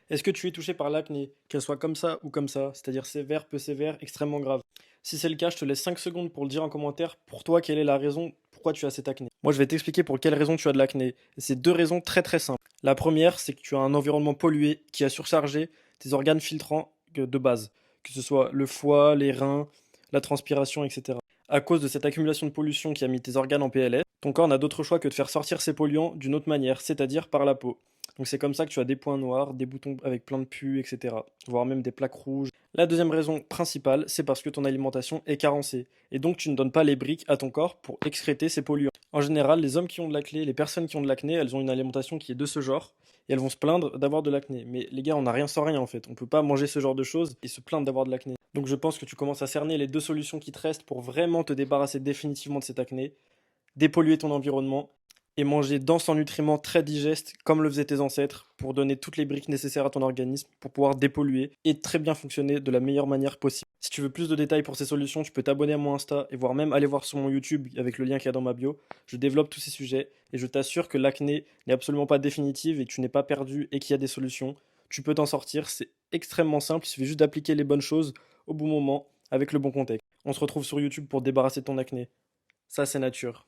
Est-ce que tu es touché par l'acné, qu'elle soit comme ça ou comme ça, c'est-à-dire sévère, peu sévère, extrêmement grave? Si c'est le cas, je te laisse 5 secondes pour le dire en commentaire. Pour toi, quelle est la raison pourquoi tu as cette acné? Moi, je vais t'expliquer pour quelle raison tu as de l'acné. Et c'est deux raisons très très simples. La première, c'est que tu as un environnement pollué qui a surchargé tes organes filtrants de base, que ce soit le foie, les reins, la transpiration, etc. À cause de cette accumulation de pollution qui a mis tes organes en PLS, ton corps n'a d'autre choix que de faire sortir ces polluants d'une autre manière, c'est-à-dire par la peau. Donc c'est comme ça que tu as des points noirs, des boutons avec plein de pus, etc. Voire même des plaques rouges. La deuxième raison principale, c'est parce que ton alimentation est carencée. Et donc tu ne donnes pas les briques à ton corps pour excréter ces polluants. En général, les hommes qui ont de l'acné, les personnes qui ont de l'acné, elles ont une alimentation qui est de ce genre. Et elles vont se plaindre d'avoir de l'acné. Mais les gars, on n'a rien sans rien en fait. On peut pas manger ce genre de choses et se plaindre d'avoir de l'acné. Donc je pense que tu commences à cerner les deux solutions qui te restent pour vraiment te débarrasser définitivement de cet acné, dépolluer ton environnement et manger dense en nutriments très digestes comme le faisaient tes ancêtres pour donner toutes les briques nécessaires à ton organisme pour pouvoir dépolluer et très bien fonctionner de la meilleure manière possible. Si tu veux plus de détails pour ces solutions, tu peux t'abonner à mon Insta et voire même aller voir sur mon YouTube avec le lien qu'il y a dans ma bio. Je développe tous ces sujets et je t'assure que l'acné n'est absolument pas définitive et que tu n'es pas perdu et qu'il y a des solutions. Tu peux t'en sortir, c'est extrêmement simple, il suffit juste d'appliquer les bonnes choses au bon moment avec le bon contexte. On se retrouve sur YouTube pour te débarrasser de ton acné. Ça, c'est nature.